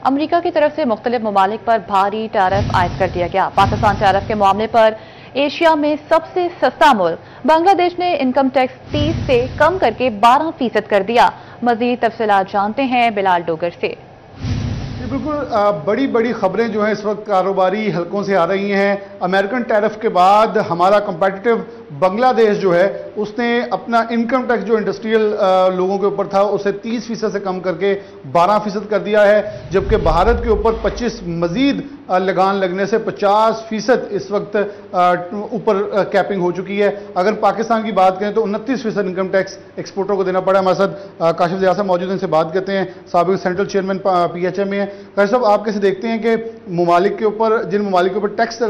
امریکہ کی طرف سے مختلف ممالک پر بھاری ٹیرف عائد کر دیا گیا۔ پاکستان ٹیرف کے معاملے پر ایشیا میں سب سے سستا ملک بنگلہ دیش نے انکم ٹیکس 30 سے کم کر کے 12% کر دیا۔ مزید تفصیلات جانتے ہیں بلال ڈوگر سے۔ بالکل بڑی خبریں جو ہیں اس وقت کاروباری حلقوں سے آ رہی ہیں۔ امریکن ٹیرف کے بعد ہمارا کمپیٹیٹو بنگلہ دیش جو ہے اس نے اپنا انکم ٹیکس جو انڈسٹریل لوگوں کے اوپر تھا اسے 30% سے کم کر کے 12% کر دیا ہے، جبکہ بھارت کے اوپر 25 مزید لگان لگنے سے 50% اس وقت اوپر کیپنگ ہو چکی ہے۔ اگر پاکستان کی بات کریں تو 29% انکم ٹیکس ایکسپورٹر کو دینا پڑا ہے۔ ہمارے ساتھ کاشف ضیاء صاحب موجود ہیں، ان سے بات کرتے ہیں۔ سابق central chairman P H A میں ہیں۔ کاشف صاحب، آپ کیسے دیکھتے ہیں کہ ممالک کے اوپر جن ممالک کے اوپر ٹیکس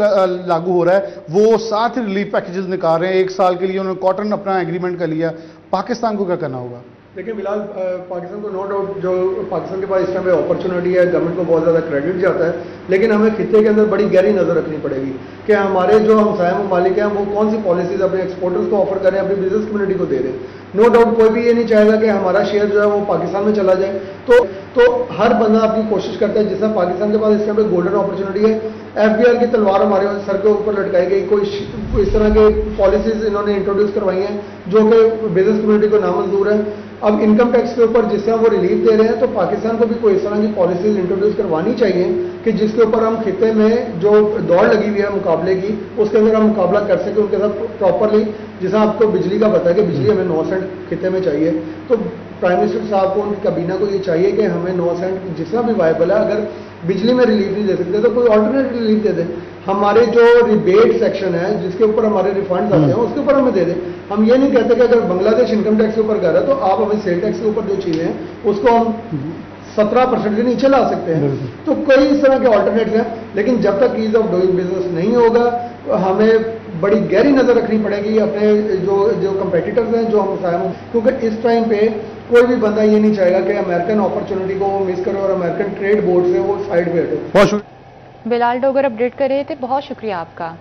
لاگو ہو رہا ہے وہ ساتھ ریلیف پیکیجز نکال رہے ہیں؟ 1 سال کے لیے انہوں نے کاٹن اپنا ایگریمنٹ کر لیا، پاکستان کو کیا کرنا ہوگا؟ دیکھیں بلال، پاکستان کو نو ڈاؤٹ جو پاکستان کے پاس اس ٹائم پہ اپرچونٹی ہے، گورنمنٹ کو بہت زیادہ کریڈٹ جاتا ہے، لیکن ہمیں خطے کے اندر بڑی گہری نظر رکھنی پڑے گی کہ ہمارے جو ہمسایہ ممالک ہیں وہ کون سی پالیسیز اپنے ایکسپورٹرز کو آفر کریں، اپنی بزنس کمیونٹی کو دے رہے ہیں۔ نو ڈاؤٹ کوئی بھی یہ نہیں چاہے گا کہ ہمارا شیئر جو ہے وہ پاکستان میں چلا جائے، تو ہر بندہ اپنی کوشش کرتا ہے۔ جس طرح پاکستان کے پاس اس ٹائم پہ گولڈن اپرچونٹی ہے، ایف بی آر کی تلوار ہمارے سر کے اوپر لٹکائی گئی، کوئی اس طرح کے پالیسیز انہوں نے انٹروڈیوس کروائی ہیں جو کہ بزنس کمیونٹی کو نامنظور ہے۔ اب انکم ٹیکس کے اوپر جس طرح وہ ریلیف دے رہے ہیں تو پاکستان کو بھی کوئی اس طرح کی پالیسیز انٹروڈیوس کروانی چاہیے کہ جس کے اوپر ہم خطے میں جو دوڑ لگی ہوئی ہے مقابلے کی اس کے اندر ہم مقابلہ کر سکیں ان کے ساتھ پراپرلی۔ جیسا آپ کو بجلی کا پتہ ہے کہ بجلی ہمیں 9 سینٹ خطے میں چاہیے، تو پرائم منسٹر صاحب کو ان کی کابینہ کو یہ چاہیے کہ ہمیں 9 سینٹ جس طرح بھی وائبل ہے، اگر بجلی میں ریلیف نہیں دے سکتے تو کوئی آلٹرنیٹ ریلیف دے دیں۔ ہمارے جو ریبیٹ سیکشن ہے جس کے اوپر ہمارے ریفنڈز آتے ہیں اس کے اوپر ہمیں دے دیں۔ ہم یہ نہیں کہتے کہ اگر بنگلہ دیش انکم ٹیکس کے اوپر کر رہا ہے تو آپ ہمیں سیل ٹیکس کے اوپر جو چیزیں ہیں اس کو ہم 17% سے نیچے لا سکتے ہیں۔ تو کئی اس طرح کے آلٹرنیٹس ہیں، لیکن جب تک ایز آف ڈوئنگ بزنس نہیں ہوگا ہمیں بڑی گہری نظر رکھنی پڑے گی اپنے جو کمپیٹیٹرز ہیں جو ہم سائیں، کیونکہ اس ٹائم پہ کوئی بھی بندہ یہ نہیں چاہے گا کہ امریکن اپرچونٹی کو وہ مس کرے اور امریکن ٹریڈ بورڈ سے وہ سائڈ پہ ہٹے۔ بلال ڈوگر اپڈیٹ کر رہے تھے، بہت شکریہ آپ کا۔